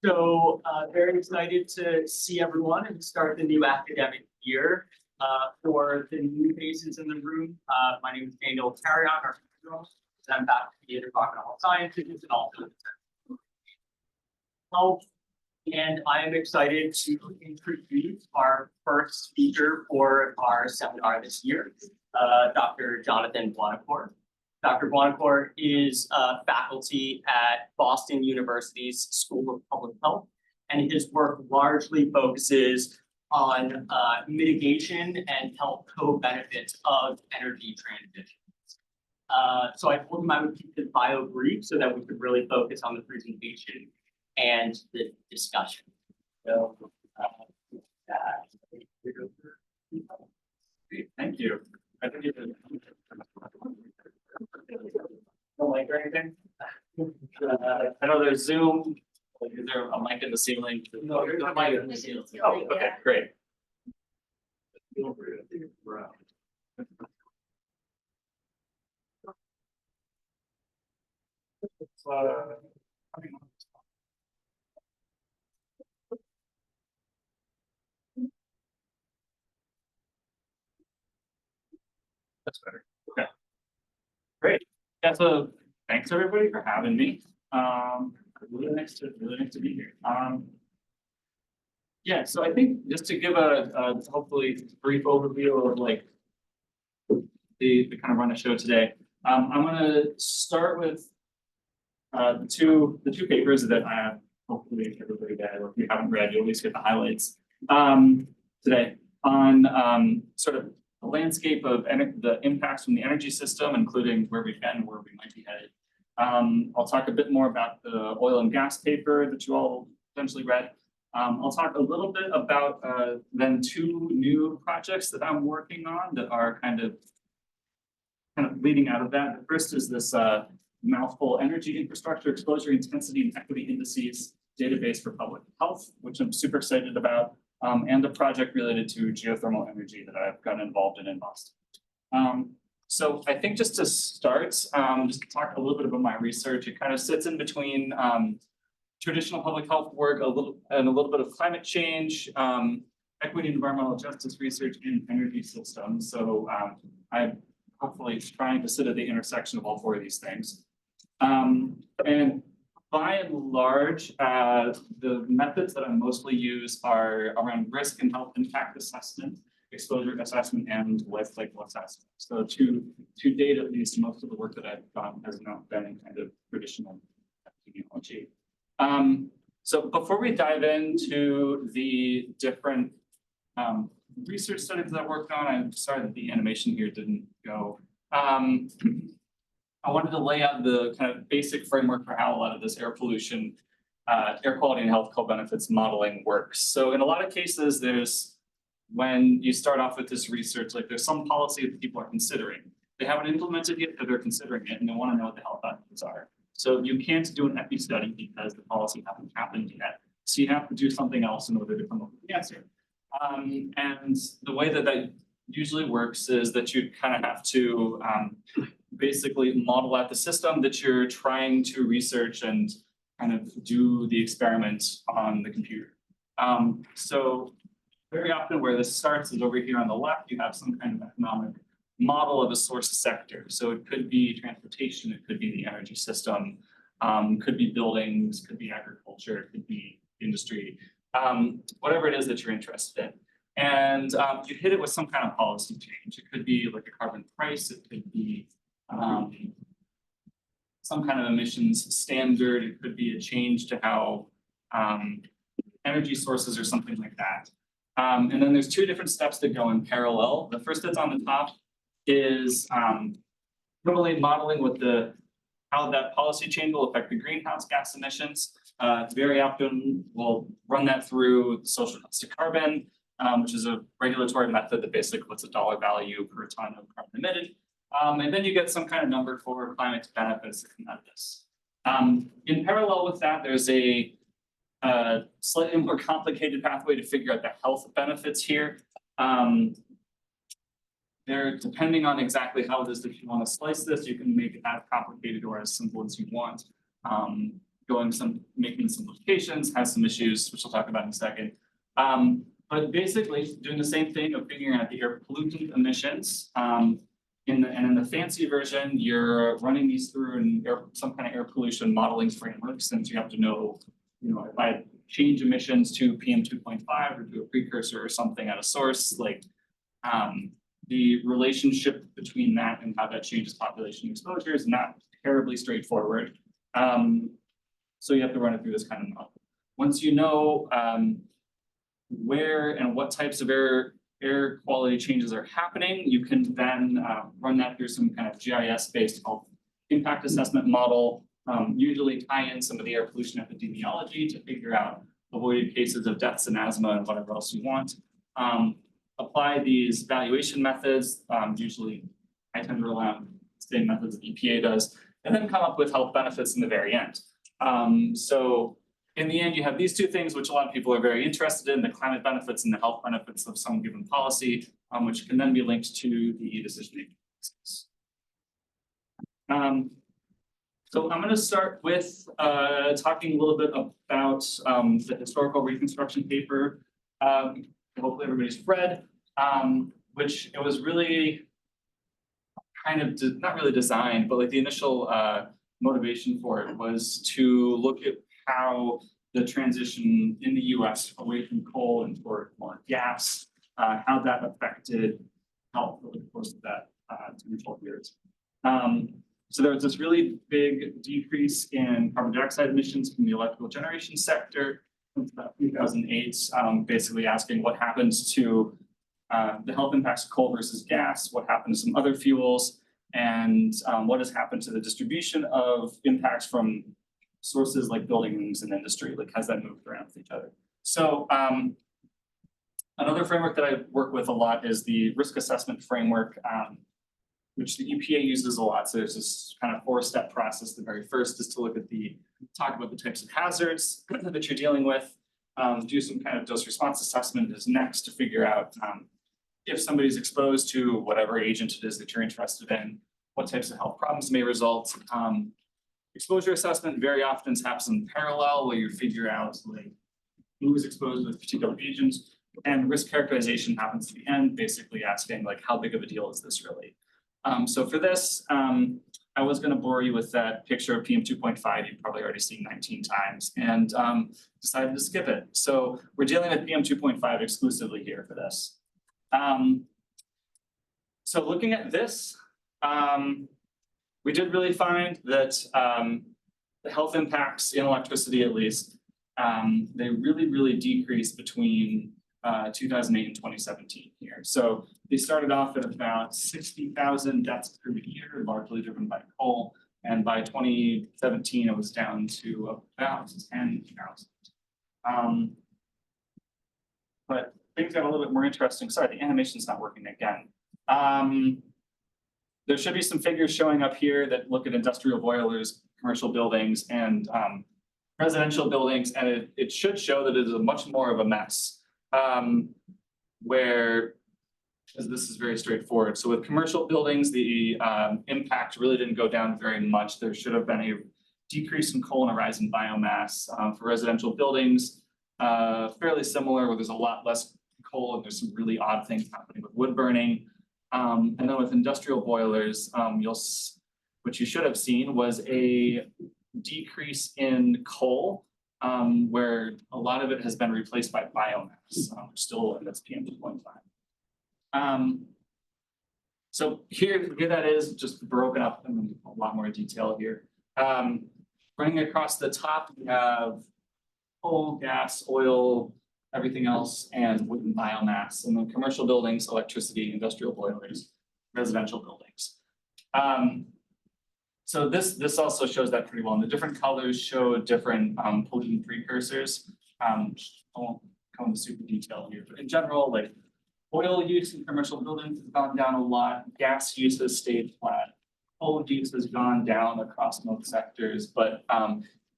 Very excited to see everyone and start the new academic year. For the new faces in the room, my name is Daniel Carrion, I'm faculty in environmental sciences and also health. And I am excited to introduce our first speaker for our seminar this year, Dr. Jonathan Buonocore. Dr. Buonocore is faculty at Boston University's School of Public Health, and his work largely focuses on mitigation and health co-benefits of energy transition. So I told him I would keep the bio brief so that we could really focus on the presentation and the discussion. So, thank you. I think you did. No mic or anything? I know there's Zoom. Is there a mic in the ceiling? No, there's a mic in the ceiling. Oh, okay, great. That's better. Okay. Great. Yeah, so thanks everybody for having me. Really nice to be here. Yeah, so I think just to give a hopefully brief overview of like the kind of run the show today. I'm gonna start with the two papers that I have hopefully everybody read, or if you haven't read, you'll at least get the highlights today on sort of the landscape of the impacts from the energy system, including where we've been and where we might be headed. I'll talk a bit more about the oil and gas paper that you all potentially read. I'll talk a little bit about then two new projects that I'm working on that are kind of leading out of that. The first is this mouthful energy infrastructure exposure intensity and equity indices database for public health, which I'm super excited about, and a project related to geothermal energy that I've gotten involved in Boston. So I think just to start, just to talk a little bit about my research, it kind of sits in between traditional public health work, a little bit of climate change, equity and environmental justice research in energy systems. So I'm hopefully trying to sit at the intersection of all four of these things. And by and large, the methods that I mostly use are around risk and health impact assessment, exposure assessment, and life cycle assessment. So to date, at least, most of the work that I've done has not been kind of traditional epidemiology. So before we dive into the different research studies that I worked on, I'm sorry that the animation here didn't go. I wanted to lay out the kind of basic framework for how a lot of this air pollution, air quality and health co-benefits modeling works. So in a lot of cases, when you start off with this research, like there's some policy that people are considering. They haven't implemented yet, but they're considering it and they want to know what the health benefits are. So you can't do an epi study because the policy hasn't happened yet. So you have to do something else in order to come up with the answer. And the way that usually works is that you kind of have to basically model out the system that you're trying to research and kind of do the experiment on the computer. So very often where this starts is over here on the left, you have some kind of economic model of a source sector. So it could be transportation, it could be the energy system, could be buildings, could be agriculture, it could be industry, whatever it is that you're interested in. And you hit it with some kind of policy change. It could be like a carbon price, it could be some kind of emissions standard, it could be a change to how energy sources or something like that. And then there's two different steps that go in parallel. The first that's on the top is normally modeling with how that policy change will affect the greenhouse gas emissions. Very often we'll run that through social cost of carbon, which is a regulatory method that basically puts a dollar value per ton of carbon emitted. And then you get some kind of number for climate benefits that come out of this. In parallel with that, there's a slightly more complicated pathway to figure out the health benefits here. They're depending on exactly how it is that you want to slice this, you can make it as complicated or as simple as you want. making some modifications, has some issues, which I'll talk about in a second. But basically doing the same thing of figuring out the air pollutant emissions. In the fancy version, you're running these through some kind of air pollution modeling framework, since you have to know, if I change emissions to PM 2.5 or to a precursor or something at a source, like the relationship between that and how that changes population exposure is not terribly straightforward. So you have to run it through this kind of model. Once you know where and what types of air quality changes are happening, you can then run that through some kind of GIS-based impact assessment model, usually tie in some of the air pollution epidemiology to figure out avoided cases of deaths and asthma and whatever else you want. Apply these valuation methods, usually I tend to rely on the same methods that EPA does, and then come up with health benefits in the very end. So in the end, you have these two things, which a lot of people are very interested in, the climate benefits and the health benefits of some given policy, which can then be linked to the decision-making process. So I'm going to start with talking a little bit about the historical reconstruction paper. Hopefully everybody's read, which it was really kind of not really designed, but like the initial motivation for it was to look at how the transition in the U.S. away from coal and toward more gas, how that affected health over the course of that 10 or 12 years. So there was this really big decrease in carbon dioxide emissions from the electrical generation sector since about 2008, basically asking what happens to the health impacts of coal versus gas, what happened to some other fuels, and what has happened to the distribution of impacts from sources like buildings and industry, like has that moved around with each other. So another framework that I work with a lot is the risk assessment framework, which the EPA uses a lot. So there's this kind of 4-step process. The very first is to talk about the types of hazards that you're dealing with, do some kind of dose response assessment is next to figure out if somebody's exposed to whatever agent it is that you're interested in, what types of health problems may result. Exposure assessment very often happens in parallel, where you figure out like who is exposed with particular agents, and risk characterization happens at the end, basically asking like how big of a deal is this really. So for this, I was going to bore you with that picture of PM 2.5 you've probably already seen 19 times, and decided to skip it. So we're dealing with PM 2.5 exclusively here for this. So looking at this, we did really find that the health impacts in electricity, at least, they really decreased between 2008 and 2017 here. So they started off at about 60,000 deaths per year, largely driven by coal. And by 2017, it was down to about 10,000. But things got a little bit more interesting. Sorry, the animation's not working again. There should be some figures showing up here that look at industrial boilers, commercial buildings, and residential buildings, and it should show that it is much more of a mess. Where, as this is very straightforward. So with commercial buildings, the impact really didn't go down very much. There should have been a decrease in coal and a rise in biomass. For residential buildings, fairly similar, where there's a lot less coal and there's some really odd things happening with wood burning. And then with industrial boilers, what you should have seen was a decrease in coal, where a lot of it has been replaced by biomass, still in this PM 2.5. So here that is just broken up in a lot more detail here. Running across the top, we have coal, gas, oil, everything else, and wood and biomass, and then commercial buildings, electricity, industrial boilers, residential buildings. So this also shows that pretty well. And the different colors show different pollutant precursors. I won't go into super detail here, but in general, like oil use in commercial buildings has gone down a lot. Gas use has stayed flat. Coal use has gone down across most sectors, but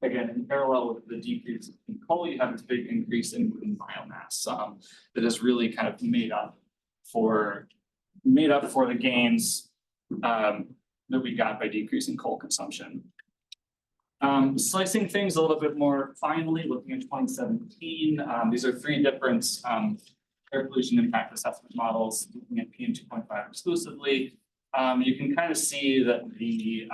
again, in parallel with the decrease in coal, you have this big increase in wood and biomass that has really kind of made up for the gains that we got by decreasing coal consumption. Slicing things a little bit more finely, looking at 2017, these are three different air pollution impact assessment models, looking at PM 2.5 exclusively. You can kind of see that the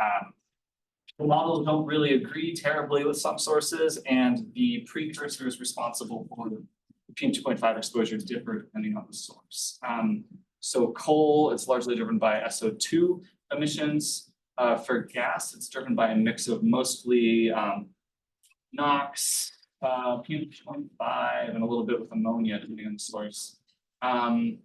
models don't really agree terribly with some sources, and the precursors responsible for the PM 2.5 exposures differ depending on the source. So coal, it's largely driven by SO2 emissions. For gas, it's driven by a mix of mostly NOx, PM 2.5, and a little bit with ammonia, depending on the source. Kind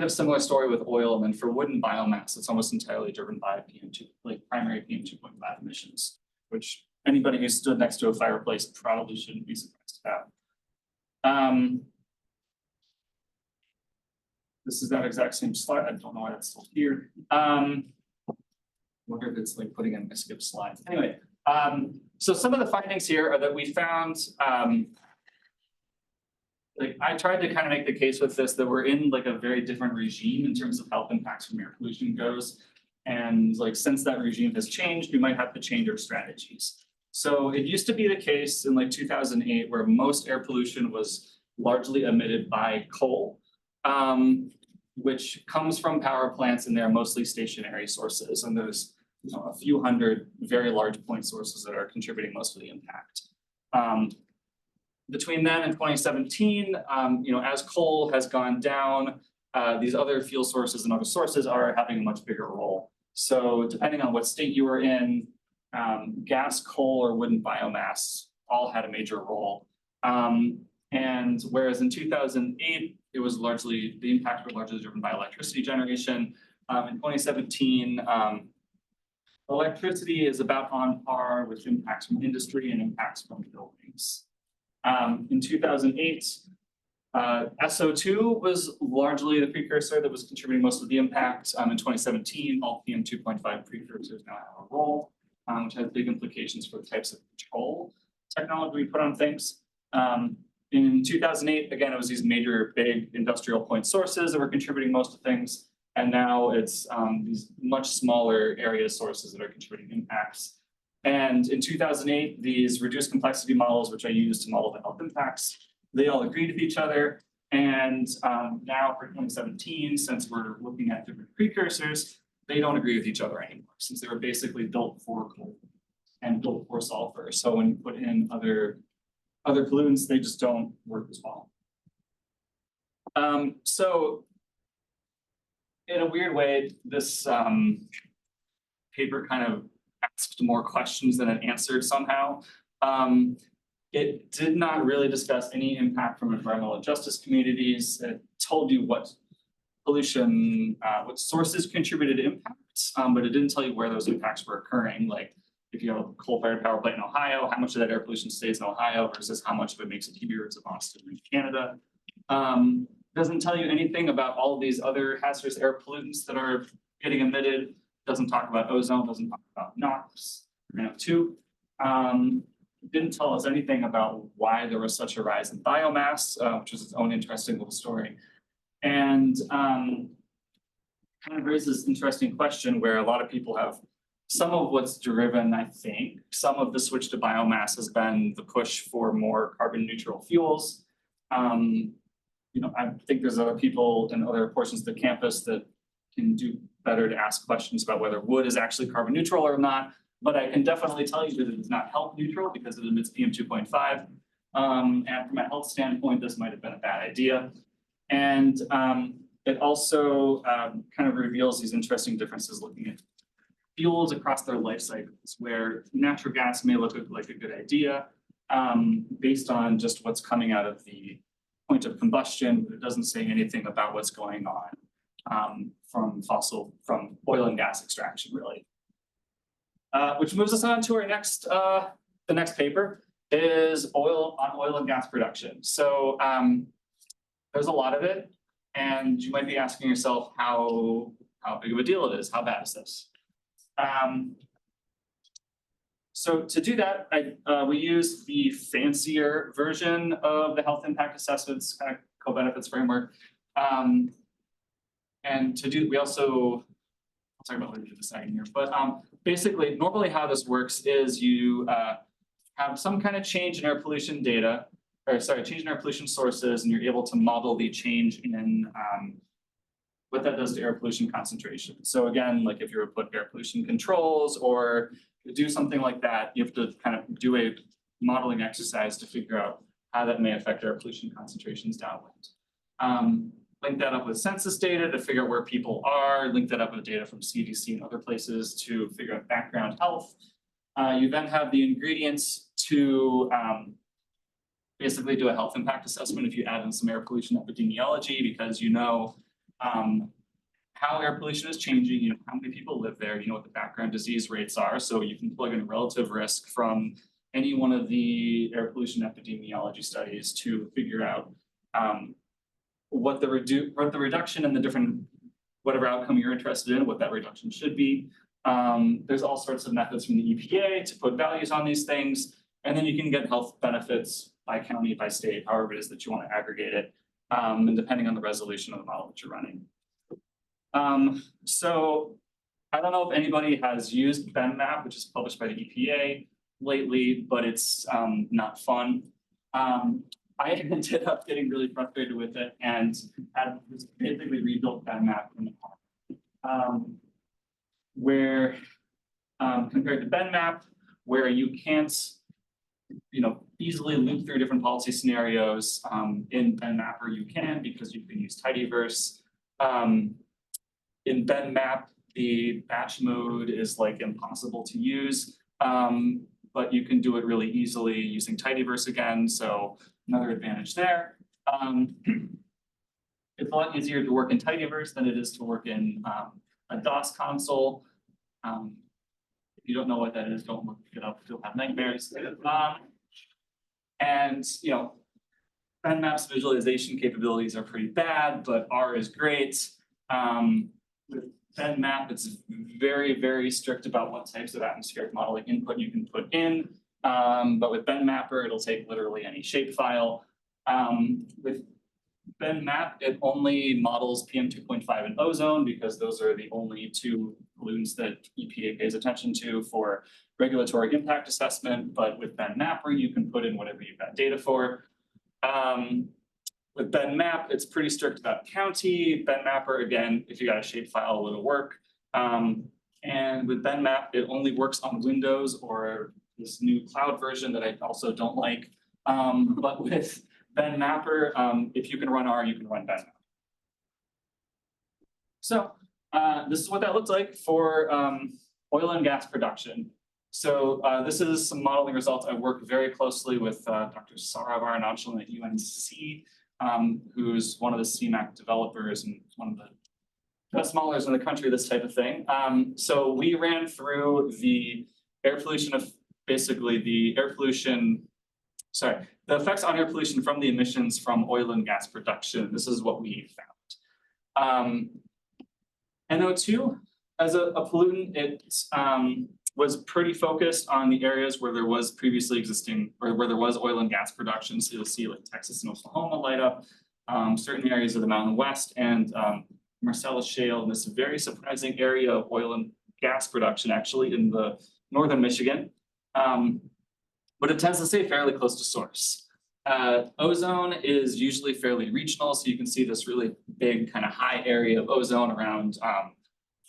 of similar story with oil, and then for wood and biomass, it's almost entirely driven by PM2, like primary PM 2.5 emissions, which anybody who stood next to a fireplace probably shouldn't be surprised about. This is that exact same slide. I don't know why that's still here. Wonder if it's like putting in a skip slide. Anyway, so some of the findings here are that we found, like I tried to kind of make the case with this that we're in like a very different regime in terms of health impacts from air pollution goes. And like since that regime has changed, we might have to change our strategies. So it used to be the case in like 2008 where most air pollution was largely emitted by coal, which comes from power plants, and they're mostly stationary sources. And there's a few hundred very large point sources that are contributing most of the impact. Between then and 2017, as coal has gone down, these other fuel sources and other sources are having a much bigger role. So depending on what state you were in, gas, coal, or wood and biomass all had a major role. And whereas in 2008, it was largely, the impacts were largely driven by electricity generation. In 2017, electricity is about on par with impacts from industry and impacts from buildings. In 2008, SO2 was largely the precursor that was contributing most of the impact. In 2017, all PM 2.5 precursors now have a role, which has big implications for the types of control technology we put on things. In 2008, again, it was these major big industrial point sources that were contributing most of things. And now it's these much smaller area sources that are contributing impacts. And in 2008, these reduced complexity models, which I used to model the health impacts, they all agreed with each other. And now for 2017, since we're looking at different precursors, they don't agree with each other anymore, since they were basically built for coal and built for sulfur. So when you put in other pollutants, they just don't work as well. So in a weird way, this paper kind of asked more questions than it answered somehow. It did not really discuss any impact from environmental justice communities. It told you what pollution, what sources contributed to impacts, but it didn't tell you where those impacts were occurring. Like if you have a coal-fired power plant in Ohio, how much of that air pollution stays in Ohio versus how much of it makes it here to Boston and Canada. Doesn't tell you anything about all of these other hazardous air pollutants that are getting emitted. Doesn't talk about ozone, doesn't talk about NOx, NO2. Didn't tell us anything about why there was such a rise in biomass, which is its own interesting little story. And kind of raises this interesting question where a lot of people have some of what's driven, I think, some of the switch to biomass has been the push for more carbon neutral fuels. I think there's other people in other portions of the campus that can do better to ask questions about whether wood is actually carbon neutral or not. But I can definitely tell you that it is not health neutral because it emits PM 2.5. And from a health standpoint, this might have been a bad idea. And it also kind of reveals these interesting differences looking at fuels across their life cycles, where natural gas may look like a good idea based on just what's coming out of the point of combustion, but it doesn't say anything about what's going on from oil and gas extraction, really. Which moves us on to our the next paper is oil and gas production. So there's a lot of it, and you might be asking yourself how big of a deal it is. How bad is this? So to do that, we use the fancier version of the health impact assessments kind of co-benefits framework. And to do, we also, I'll talk about what we did the second here, but basically, normally how this works is you have some kind of change in air pollution data, or sorry, change in air pollution sources, and you're able to model the change in what that does to air pollution concentration. So again, like if you were to put air pollution controls or do something like that, you have to kind of do a modeling exercise to figure out how that may affect air pollution concentrations downwind. Link that up with census data to figure out where people are, link that up with data from CDC and other places to figure out background health. You then have the ingredients to basically do a health impact assessment if you add in some air pollution epidemiology, because you know how air pollution is changing, you know how many people live there, you know what the background disease rates are, so you can plug in relative risk from any one of the air pollution epidemiology studies to figure out what the reduction in the different, whatever outcome you're interested in, what that reduction should be. There's all sorts of methods from the EPA to put values on these things, and then you can get health benefits by county, by state, however it is that you want to aggregate it, and depending on the resolution of the model that you're running. So I don't know if anybody has used BenMap, which is published by the EPA lately, but it's not fun. I ended up getting really frustrated with it and had basically rebuilt BenMap in the past, where compared to BenMap, where you can't, easily loop through different policy scenarios. In BenMapper, you can, because you can use tidyverse. In BenMap, the batch mode is like impossible to use, but you can do it really easily using tidyverse again. So another advantage there. It's a lot easier to work in tidyverse than it is to work in a DOS console. If you don't know what that is, don't look it up. You'll have nightmares. And BenMap's visualization capabilities are pretty bad, but R is great. With BenMap, it's very, very strict about what types of atmospheric modeling input you can put in. But with BenMapper, it'll take literally any shapefile. With BenMap, it only models PM2.5 and ozone, because those are the only two pollutants that EPA pays attention to for regulatory impact assessment. But with BenMapper, you can put in whatever you've got data for. With BenMap, it's pretty strict about county. BenMapper, again, if you got a shapefile, it'll work. And with BenMap, it only works on Windows or this new cloud version that I also don't like. But with BenMapper, if you can run R, you can run BenMap. So this is what that looks like for oil and gas production. So this is some modeling results. I worked very closely with Dr. Sarah Varananchalan at UNC, who's one of the CMAQ developers and one of the best modelers in the country, this type of thing. So we ran through the air pollution of basically the effects on air pollution from the emissions from oil and gas production. This is what we found. NO2 as a pollutant, it was pretty focused on the areas where there was previously existing, or where there was oil and gas production. So you'll see like Texas and Oklahoma light up, certain areas of the Mountain West and Marcellus Shale, and this very surprising area of oil and gas production actually in the northern Michigan. But it tends to stay fairly close to source. Ozone is usually fairly regional, so you can see this really big kind of high area of ozone around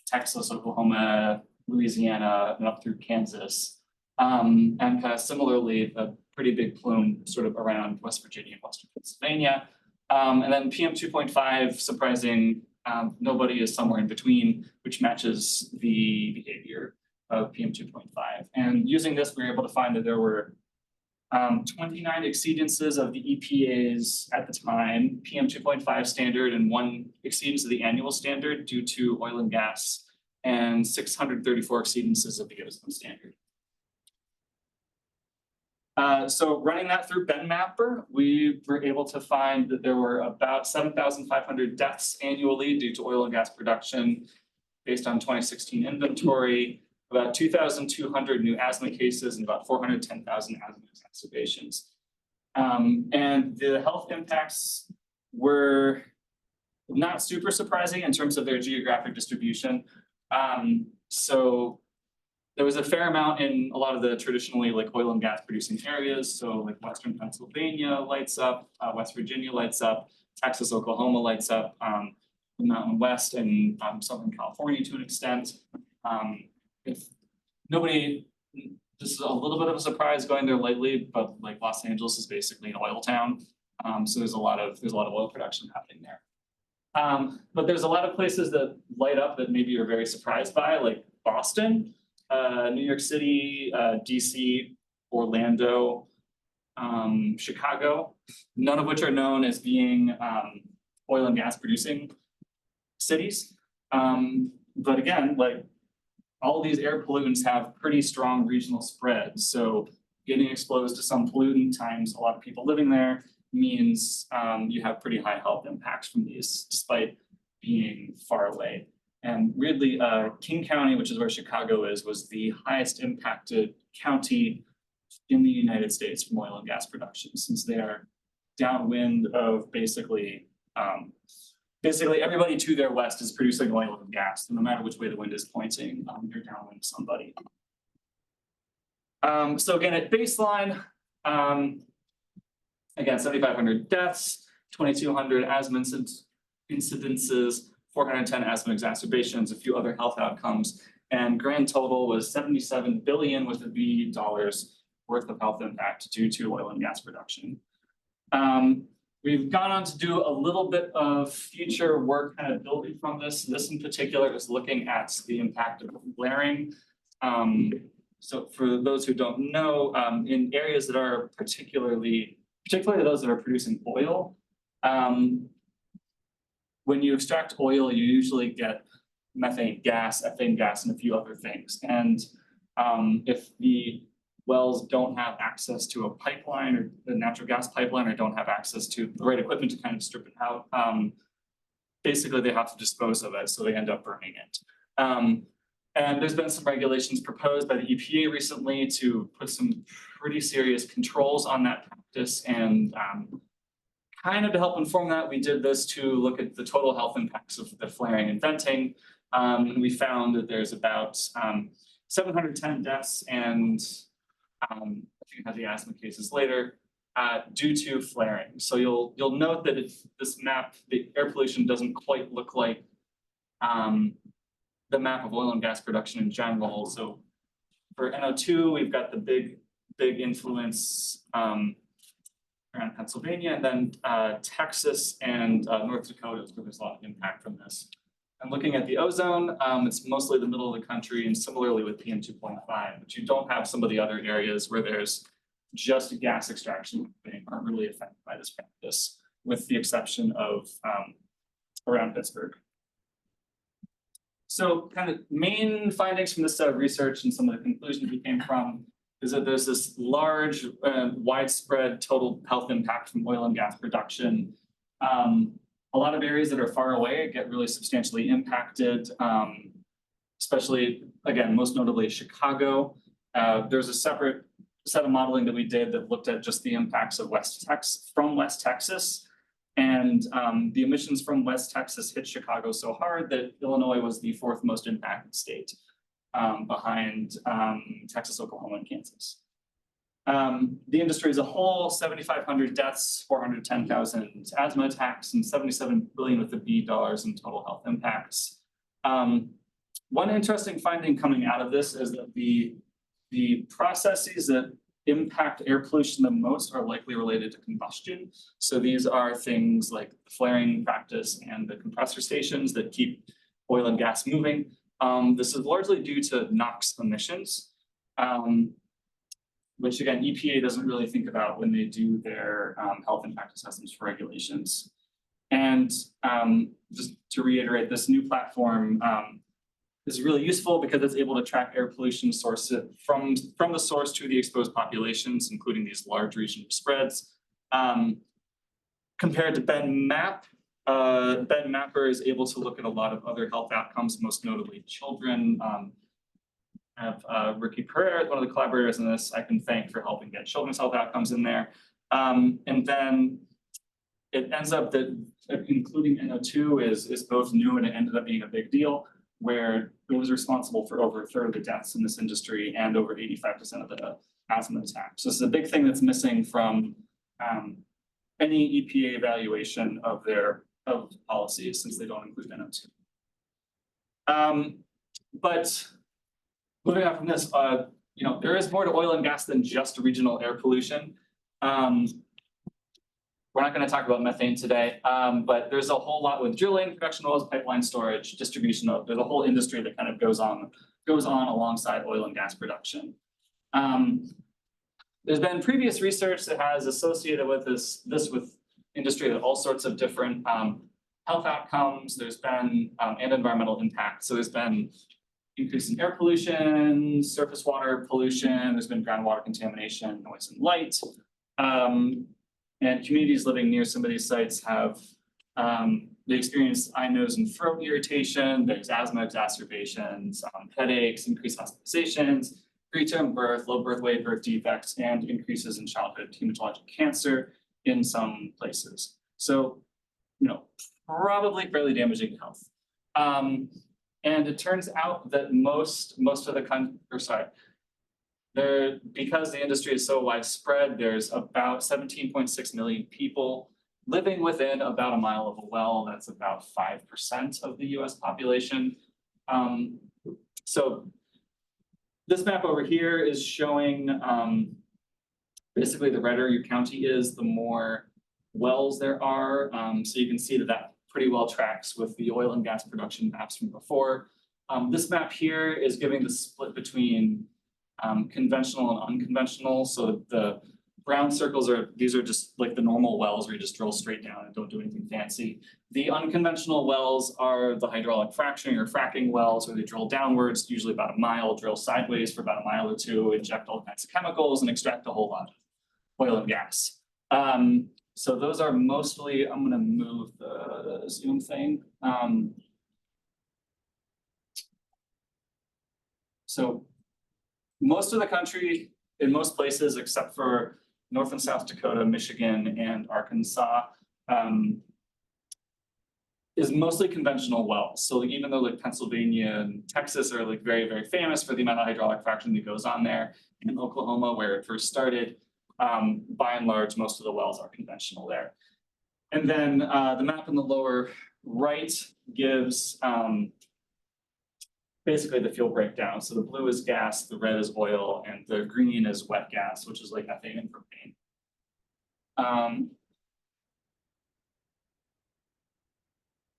Texas, Oklahoma, Louisiana, and up through Kansas. And kind of similarly, a pretty big plume sort of around West Virginia and Western Pennsylvania. And then PM2.5, surprising, nobody is somewhere in between, which matches the behavior of PM2.5. And using this, we were able to find that there were 29 exceedances of the EPA's, at the time, PM2.5 standard and 1 exceedance of the annual standard due to oil and gas, and 634 exceedances of the ozone standard. So running that through BenMapper, we were able to find that there were about 7,500 deaths annually due to oil and gas production based on 2016 inventory, about 2,200 new asthma cases, and about 410,000 asthma exacerbations. And the health impacts were not super surprising in terms of their geographic distribution. So there was a fair amount in a lot of the traditionally like oil and gas producing areas. So like Western Pennsylvania lights up, West Virginia lights up, Texas, Oklahoma lights up, the Mountain West and Southern California to an extent. If nobody, this is a little bit of a surprise going there lately, but like Los Angeles is basically an oil town. So there's a lot of oil production happening there. But there's a lot of places that light up that maybe you're very surprised by, like Boston, New York City, DC, Orlando, Chicago, none of which are known as being oil and gas producing cities. But again, like all these air pollutants have pretty strong regional spread. So getting exposed to some pollutant times a lot of people living there means you have pretty high health impacts from these, despite being far away. And weirdly, King County, which is where Chicago is, was the highest impacted county in the United States from oil and gas production, since they are downwind of basically everybody to their west is producing oil and gas. So no matter which way the wind is pointing, you're downwind of somebody. So again, at baseline, again, 7,500 deaths, 2,200 asthma incidences, 410 asthma exacerbations, a few other health outcomes, and grand total was $77 billion with a B dollars worth of health impact due to oil and gas production. We've gone on to do a little bit of future work kind of building from this. This in particular is looking at the impact of flaring. So for those who don't know, in areas that are particularly those that are producing oil, when you extract oil, you usually get methane gas, ethane gas, and a few other things. And if the wells don't have access to a pipeline or the natural gas pipeline, or don't have access to the right equipment to kind of strip it out, basically they have to dispose of it, so they end up burning it. And there's been some regulations proposed by the EPA recently to put some pretty serious controls on that practice. And kind of to help inform that, we did this to look at the total health impacts of the flaring and venting. And we found that there's about 710 deaths and I think I have the asthma cases later due to flaring. So you'll note that this map, the air pollution doesn't quite look like the map of oil and gas production in general. So for NO2, we've got the big influence around Pennsylvania, and then Texas and North Dakota, where there's a lot of impact from this. And looking at the ozone, it's mostly the middle of the country, and similarly with PM 2.5, but you don't have some of the other areas where there's just gas extraction being aren't really affected by this practice, with the exception of around Pittsburgh. So kind of main findings from this set of research and some of the conclusions we came from is that there's this large, widespread total health impact from oil and gas production. A lot of areas that are far away get really substantially impacted, especially, again, most notably Chicago. There's a separate set of modeling that we did that looked at just the impacts of West Texas. And the emissions from West Texas hit Chicago so hard that Illinois was the fourth most impacted state, behind Texas, Oklahoma, and Kansas. The industry as a whole, 7,500 deaths, 410,000 asthma attacks, and $77 billion with the B dollars in total health impacts. One interesting finding coming out of this is that the processes that impact air pollution the most are likely related to combustion. So these are things like the flaring practice and the compressor stations that keep oil and gas moving. This is largely due to NOx emissions, which again, EPA doesn't really think about when they do their health impact assessments for regulations. And just to reiterate, this new platform is really useful because it's able to track air pollution source from the source to the exposed populations, including these large regional spreads. Compared to BenMap, BenMapper is able to look at a lot of other health outcomes, most notably children. I have Ricky Pereira, one of the collaborators in this, I can thank for helping get children's health outcomes in there. And then it ends up that including NO2 is both new and it ended up being a big deal, where it was responsible for over a third of the deaths in this industry and over 85% of the asthma attacks. So this is a big thing that's missing from any EPA evaluation of their policies, since they don't include NO2. But moving on from this, you know, there is more to oil and gas than just regional air pollution. We're not going to talk about methane today, but there's a whole lot with drilling, production wells, pipeline storage, distribution of. There's a whole industry that kind of goes on alongside oil and gas production. There's been previous research that has associated with this with industry with all sorts of different health outcomes. There's been and environmental impact. So there's been increase in air pollution, surface water pollution. There's been groundwater contamination, noise and light. And communities living near some of these sites have they experience eye, nose, and throat irritation. There's asthma exacerbations, headaches, increased hospitalizations, preterm birth, low birth weight, birth defects, and increases in childhood hematologic cancer in some places. So, you know, probably fairly damaging health. And it turns out that most of the because the industry is so widespread, there's about 17.6 million people living within about a mile of a well. That's about 5% of the US population. So this map over here is showing basically the redder your county is, the more wells there are. So you can see that pretty well tracks with the oil and gas production maps from before. This map here is giving the split between conventional and unconventional. So the brown circles these are just like the normal wells where you just drill straight down and don't do anything fancy. The unconventional wells are the hydraulic fracturing or fracking wells where they drill downwards, usually about a mile, drill sideways for about a mile or two, inject all kinds of chemicals and extract a whole lot of oil and gas. So those are mostly, I'm gonna move the Zoom thing. So most of the country, in most places, except for North and South Dakota, Michigan, and Arkansas, is mostly conventional wells. So like, even though like Pennsylvania and Texas are like very, very famous for the amount of hydraulic fracturing that goes on there, in Oklahoma, where it first started, by and large, most of the wells are conventional there. And then the map in the lower right gives basically the fuel breakdown. So the blue is gas, the red is oil, and the green is wet gas, which is like methane and propane.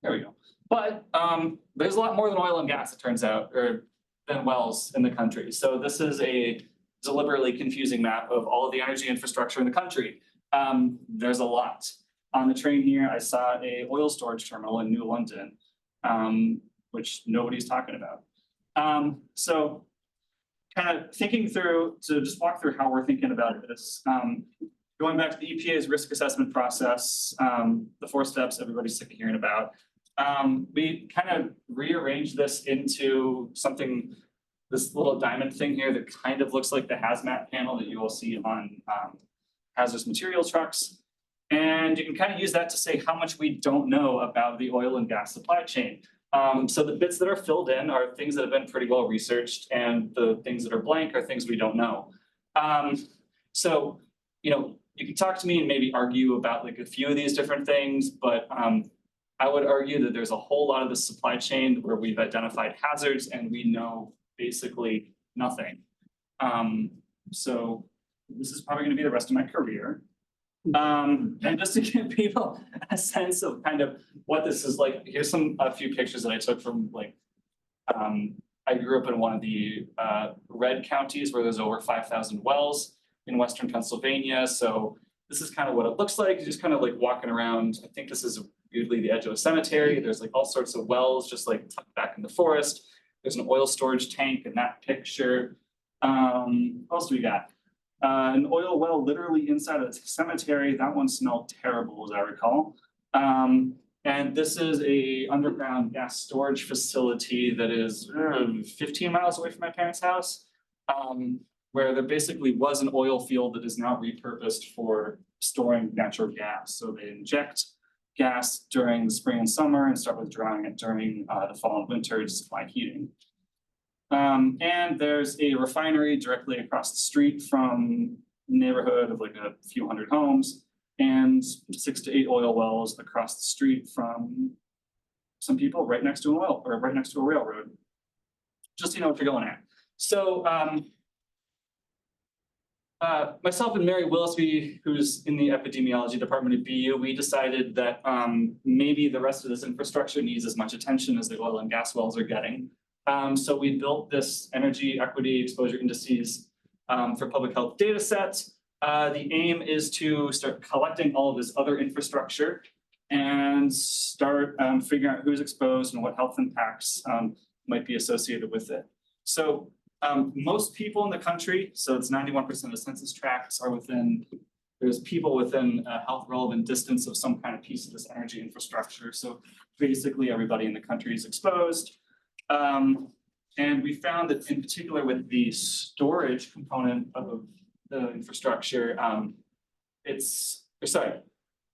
There we go. But there's a lot more than oil and gas, it turns out, or than wells in the country. So this is a deliberately confusing map of all of the energy infrastructure in the country. There's a lot. On the train here, I saw a oil storage terminal in New London, which nobody's talking about. So kind of thinking through, to just walk through how we're thinking about this, going back to the EPA's risk assessment process, the 4 steps everybody's sick of hearing about, we kind of rearranged this into something, this little diamond thing here that kind of looks like the hazmat panel that you will see on hazardous material trucks. And you can kind of use that to say how much we don't know about the oil and gas supply chain. So the bits that are filled in are things that have been pretty well researched, and the things that are blank are things we don't know. So, you know, you can talk to me and maybe argue about like a few of these different things, but I would argue that there's a whole lot of the supply chain where we've identified hazards and we know basically nothing. So this is probably going to be the rest of my career. And just to give people a sense of kind of what this is like, here's a few pictures that I took from like, I grew up in one of the red counties where there's over 5,000 wells in Western Pennsylvania. So this is kind of what it looks like. You're just kind of like walking around. I think this is weirdly the edge of a cemetery. There's like all sorts of wells just like tucked back in the forest. There's an oil storage tank in that picture. What else do we got? An oil well literally inside of the cemetery. That one smelled terrible, as I recall. And this is a underground gas storage facility that is 15 miles away from my parents' house, where there basically was an oil field that is now repurposed for storing natural gas. So they inject gas during the spring and summer and start withdrawing it during the fall and winter to supply heating. And there's a refinery directly across the street from the neighborhood of like a few hundred homes, and 6 to 8 oil wells across the street from some people right next to right next to a railroad. Just so you know what you're going at. So myself and Mary Willisby, who's in the epidemiology department at BU, we decided that maybe the rest of this infrastructure needs as much attention as the oil and gas wells are getting. So we built this energy equity exposure indices for public health data sets. The aim is to start collecting all of this other infrastructure and start figuring out who's exposed and what health impacts might be associated with it. So most people in the country, so it's 91% of the census tracts are there's people within a health relevant distance of some kind of piece of this energy infrastructure. So basically everybody in the country is exposed. And we found that in particular with the storage component of the infrastructure,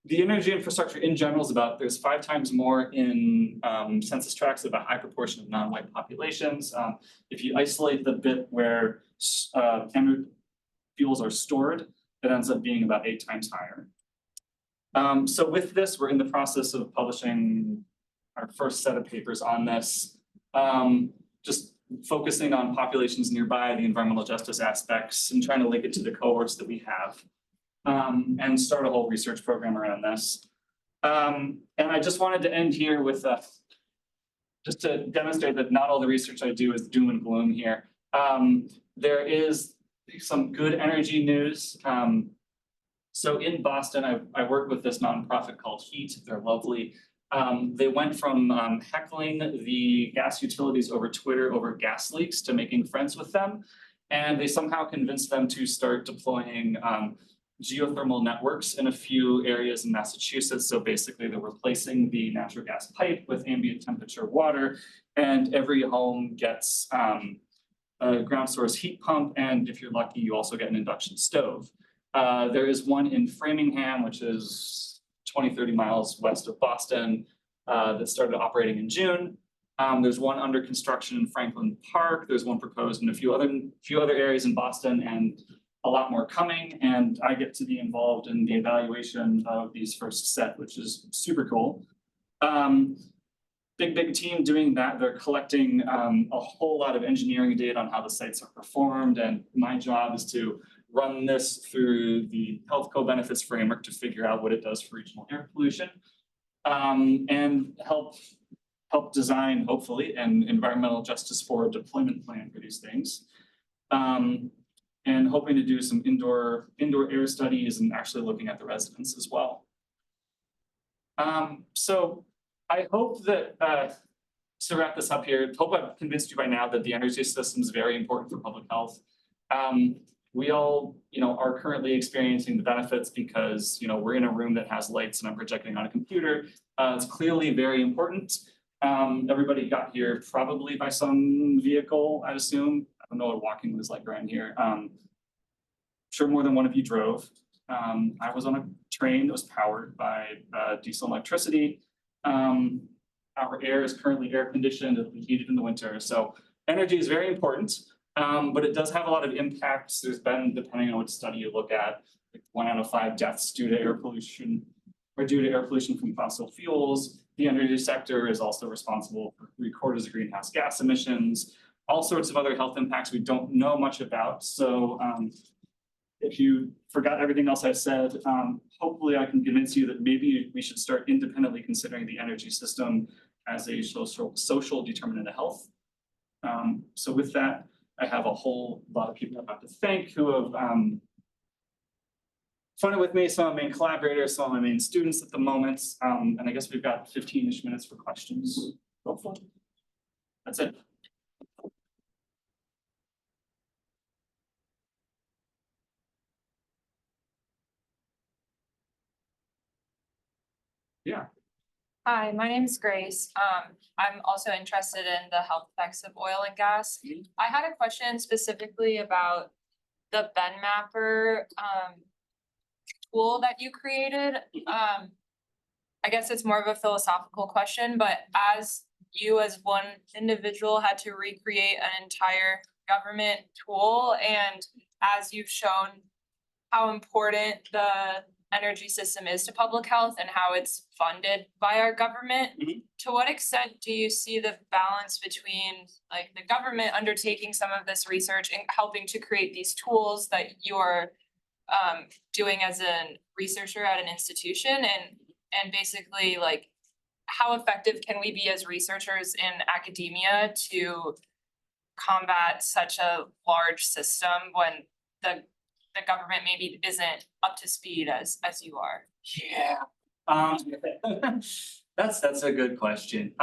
the energy infrastructure in general is there's 5 times more in census tracts of a high proportion of non-white populations. If you isolate the bit where fuels are stored, it ends up being about 8 times higher. So with this, we're in the process of publishing our first set of papers on this, just focusing on populations nearby, the environmental justice aspects, and trying to link it to the cohorts that we have. And start a whole research program around this. And I just wanted to end here with just to demonstrate that not all the research I do is doom and gloom here. There is some good energy news. So in Boston, I work with this nonprofit called HEAT. They're lovely. They went from heckling the gas utilities over Twitter over gas leaks to making friends with them. And they somehow convinced them to start deploying geothermal networks in a few areas in Massachusetts. So basically they're replacing the natural gas pipe with ambient temperature water, and every home gets a ground source heat pump, and if you're lucky, you also get an induction stove. There is one in Framingham, which is 20-30 miles west of Boston, that started operating in June. There's one under construction in Franklin Park. There's one proposed in a few other areas in Boston, and a lot more coming. And I get to be involved in the evaluation of these first set, which is super cool. Big team doing that. They're collecting a whole lot of engineering data on how the sites are performed. And my job is to run this through the health co-benefits framework to figure out what it does for regional air pollution, and help design, hopefully, an environmental justice for a deployment plan for these things. And hoping to do some indoor air studies and actually looking at the residents as well. So I hope that, to wrap this up here, hope I've convinced you by now that the energy system is very important for public health. We all, are currently experiencing the benefits because, we're in a room that has lights and I'm projecting on a computer. It's clearly very important. Everybody got here probably by some vehicle, I'd assume. I don't know what walking was like around here. Sure, more than one of you drove. I was on a train that was powered by diesel electricity. Our air is currently air conditioned and heated in the winter. So energy is very important, but it does have a lot of impacts. There's been, depending on which study you look at, like 1 out of 5 deaths due to air pollution from fossil fuels. The energy sector is also responsible for 3/4 of greenhouse gas emissions, all sorts of other health impacts we don't know much about. So if you forgot everything else I've said, hopefully I can convince you that maybe we should start independently considering the energy system as a social determinant of health. So with that, I have a whole lot of people I'd like to thank who have funded with me, some of my main collaborators, some of my main students at the moment. And I guess we've got 15-ish minutes for questions, hopefully. That's it. Yeah. Hi, my name is Grace. I'm also interested in the health effects of oil and gas. I had a question specifically about the Ben Mapper tool that you created. I guess it's more of a philosophical question, but as you as one individual had to recreate an entire government tool, and as you've shown how important the energy system is to public health and how it's funded by our government. Mhm. To what extent do you see the balance between like the government undertaking some of this research and helping to create these tools that you're doing as a researcher at an institution, and basically like how effective can we be as researchers in academia to combat such a large system when the government maybe isn't up to speed as you are? Yeah. That's a good question.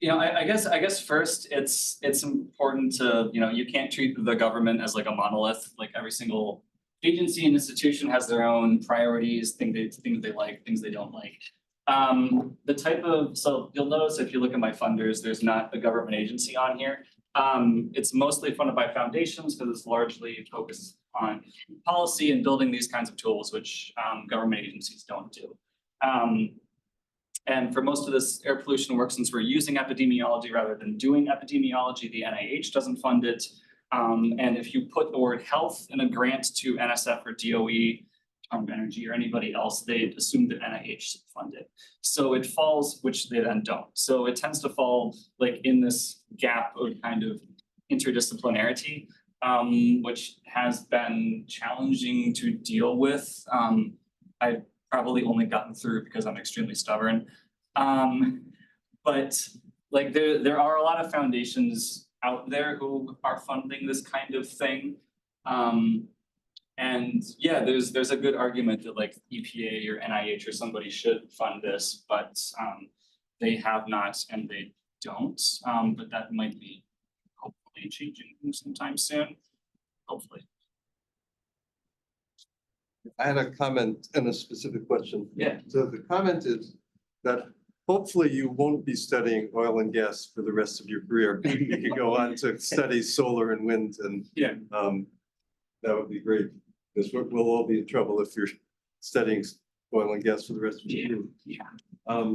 You know, I guess first it's important to, you know, you can't treat the government as like a monolith. Like every single agency and institution has their own priorities, things they like, things they don't like. The type of, so you'll notice if you look at my funders, there's not a government agency on here. It's mostly funded by foundations because it's largely focused on policy and building these kinds of tools, which government agencies don't do. And for most of this air pollution work, since we're using epidemiology rather than doing epidemiology, the NIH doesn't fund it. And if you put the word health in a grant to NSF or DOE, Department of Energy or anybody else, they assume that NIH should fund it. So it falls, which they then don't. So it tends to fall like in this gap of kind of interdisciplinarity, which has been challenging to deal with. I've probably only gotten through because I'm extremely stubborn. But like there are a lot of foundations out there who are funding this kind of thing. And yeah, there's a good argument that like EPA or NIH or somebody should fund this, but they have not and they don't. But that might be hopefully changing sometime soon, hopefully. I had a comment and a specific question. Yeah. So the comment is that hopefully you won't be studying oil and gas for the rest of your career. You can go on to study solar and wind, and Yeah. that would be great. Because we'll all be in trouble if you're studying oil and gas for the rest of your career. Yeah.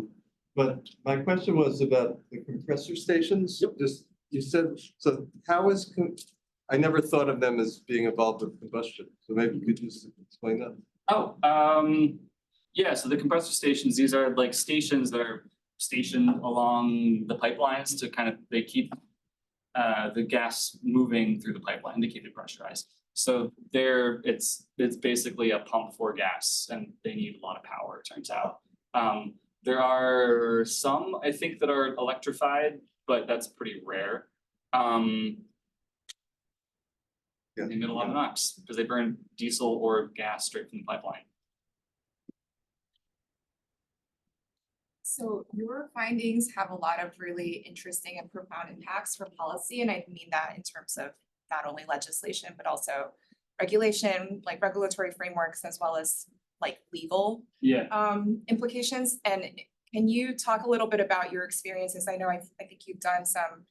But my question was about the compressor stations. Yep. Just, you said, so how is, I never thought of them as being involved with combustion. So maybe you could just explain that. Oh, yeah, so the compressor stations, these are like stations that are stationed along the pipelines to kind of, they keep the gas moving through the pipeline to keep it pressurized. So it's basically a pump for gas, and they need a lot of power, it turns out. There are some, I think, that are electrified, but that's pretty rare. Yeah. They emit a lot of NOx because they burn diesel or gas straight from the pipeline. So your findings have a lot of really interesting and profound impacts for policy, and I mean that in terms of not only legislation, but also regulation, like regulatory frameworks, as well as like legal implications. And can you talk a little bit about your experiences? I know I think you've done some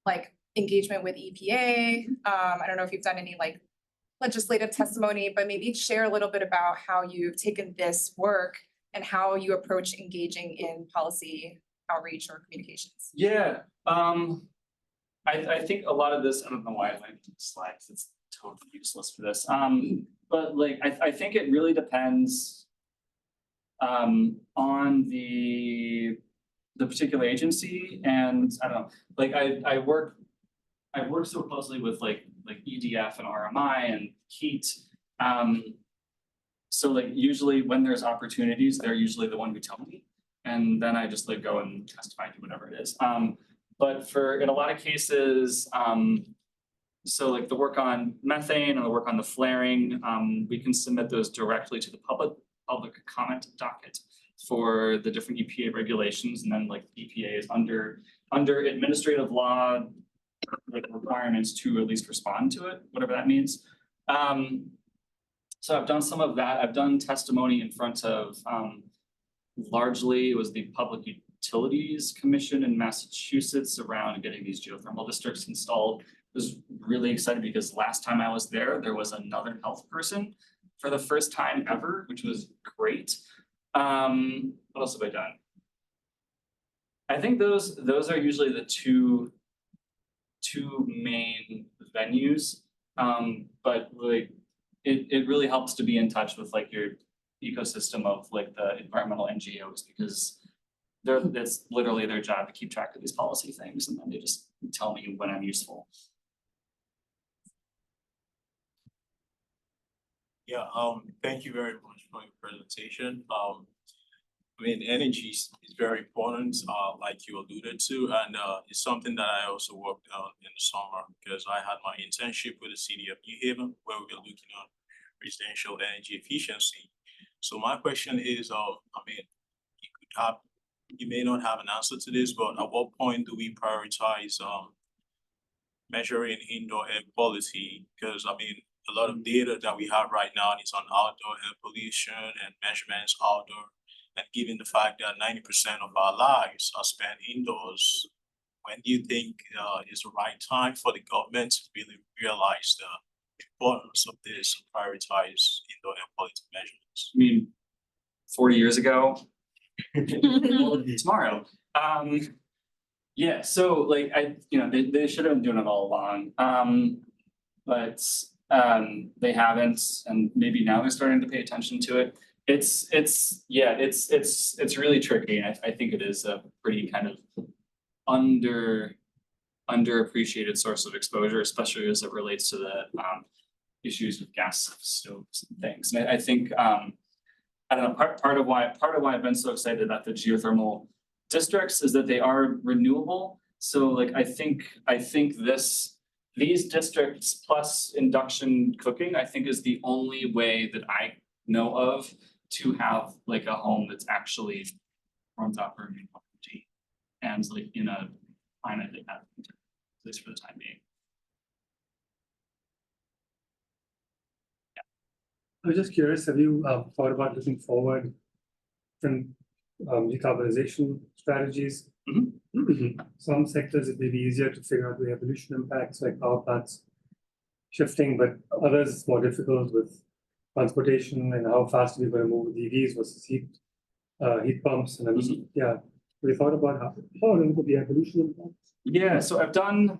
like engagement with EPA. I don't know if you've done any like legislative testimony, but maybe share a little bit about how you've taken this work and how you approach engaging in policy outreach or communications. Yeah, I think a lot of this, I don't know why I went to the slides, it's totally useless for this. But like, I think it really depends on the particular agency, and I don't know, like I work so closely with like EDF and RMI and HEAT. So like usually when there's opportunities, they're usually the one who tell me, and then I just like go and testify to whatever it is. But in a lot of cases, so like the work on methane and the work on the flaring, we can submit those directly to the public comment docket for the different EPA regulations, and then like EPA is under administrative law requirements to at least respond to it, whatever that means. So I've done some of that. I've done testimony in front of largely it was the Public Utilities Commission in Massachusetts around getting these geothermal districts installed. I was really excited because last time I was there was another health person for the first time ever, which was great. What else have I done? I think those are usually the two main venues. But like it really helps to be in touch with like your ecosystem of like the environmental NGOs, because that's literally their job to keep track of these policy things, and then they just tell me when I'm useful. Yeah, thank you very much for your presentation. I mean, energy is very important, like you alluded to, and it's something that I also worked on in the summer because I had my internship with the city of New Haven, where we were looking at residential energy efficiency. So my question is, I mean, you may not have an answer to this, but at what point do we prioritize measuring indoor air quality? Because I mean, a lot of data that we have right now is on outdoor air pollution and measurements outdoor. And given the fact that 90% of our lives are spent indoors, when do you think is the right time for the government to really realize the importance of this and prioritize indoor air quality measurements? I mean, 40 years ago, tomorrow. Yeah, so like they should have been doing it all along. But they haven't, and maybe now they're starting to pay attention to it. It's really tricky. I think it is a pretty kind of underappreciated source of exposure, especially as it relates to the issues with gas stoves and things. And I think I don't know, part of why I've been so excited about the geothermal districts is that they are renewable. So like I think these districts plus induction cooking, I think is the only way that I know of to have like a home that's actually runs off renewable energy and like in a climate that has, at least for the time being. I was just curious, have you thought about looking forward from decarbonization strategies? Some sectors it may be easier to figure out the evolution impacts, like power plants shifting, but others it's more difficult with transportation and how fast we're going to move with EVs versus heat pumps. And yeah, have you thought about how to look at the evolution impacts? Yeah, so I've done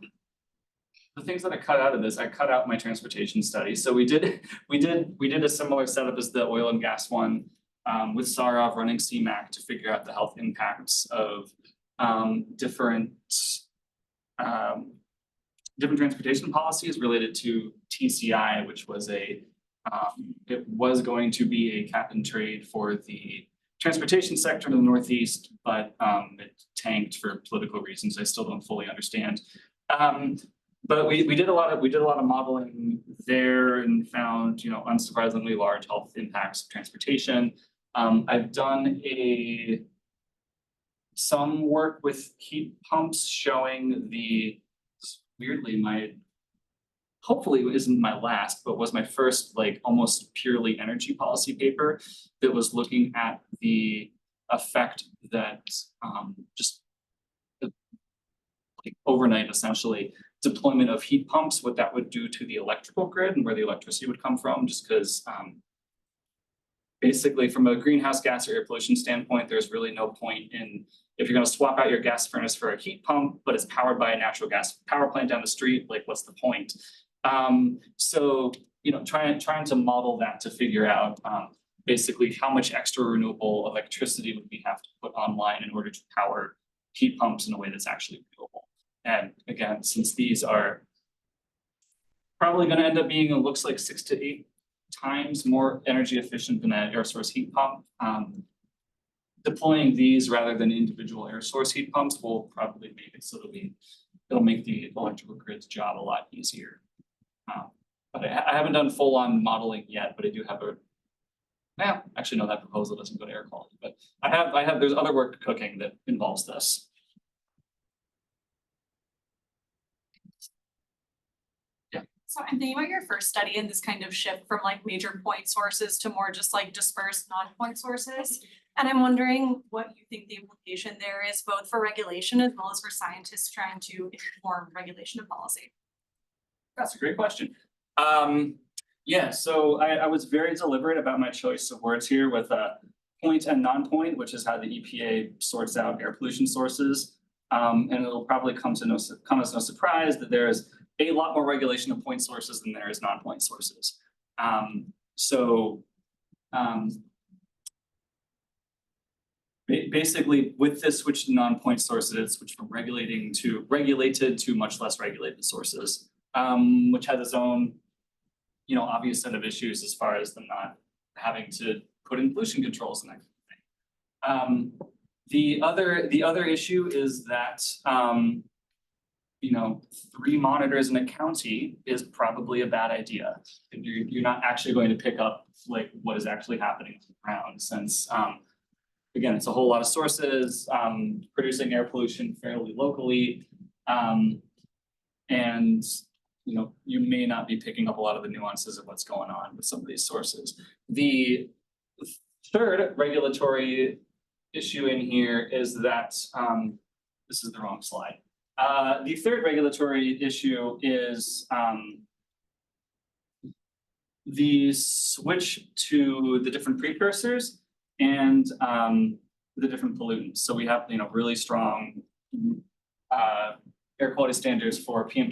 the things that I cut out of this. I cut out my transportation study. So we did a similar setup as the oil and gas one, with Sarov running CMAC to figure out the health impacts of different transportation policies related to TCI, which was it was going to be a cap and trade for the transportation sector in the Northeast, but it tanked for political reasons I still don't fully understand. But we did a lot of modeling there and found, unsurprisingly large health impacts of transportation. I've done some work with heat pumps showing hopefully it isn't my last, but was my first like almost purely energy policy paper that was looking at the effect that just like overnight essentially deployment of heat pumps, what that would do to the electrical grid and where the electricity would come from, just because basically from a greenhouse gas or air pollution standpoint, there's really no point in, if you're going to swap out your gas furnace for a heat pump, but it's powered by a natural gas power plant down the street, like what's the point? So, trying to model that to figure out basically how much extra renewable electricity would we have to put online in order to power heat pumps in a way that's actually renewable. And again, since these are probably going to end up being, it looks like 6 to 8 times more energy efficient than an air source heat pump, deploying these rather than individual air source heat pumps will probably make it so that it'll make the electrical grid's job a lot easier. But I haven't done full on modeling yet, but I do have actually no, that proposal doesn't go to air quality, but there's other work cooking that involves this. So I'm thinking about your first study and this kind of shift from like major point sources to more just like dispersed non-point sources. And I'm wondering what you think the implication there is, both for regulation as well as for scientists trying to inform regulation and policy. That's a great question. Yeah, so I was very deliberate about my choice of words here with point and non-point, which is how the EPA sorts out air pollution sources. And it'll probably come as no surprise that there's a lot more regulation of point sources than there is non-point sources. Basically, with this switch to non-point sources, it switched from regulated to much less regulated sources, which has its own, obvious set of issues as far as them not having to put in pollution controls and that kind of thing. The other issue is that 3 monitors in a county is probably a bad idea. You're not actually going to pick up like what is actually happening on the ground, since again, it's a whole lot of sources producing air pollution fairly locally. And you may not be picking up a lot of the nuances of what's going on with some of these sources. The third regulatory issue in here is that this is the wrong slide. The third regulatory issue is the switch to the different precursors and the different pollutants. So we have really strong air quality standards for PM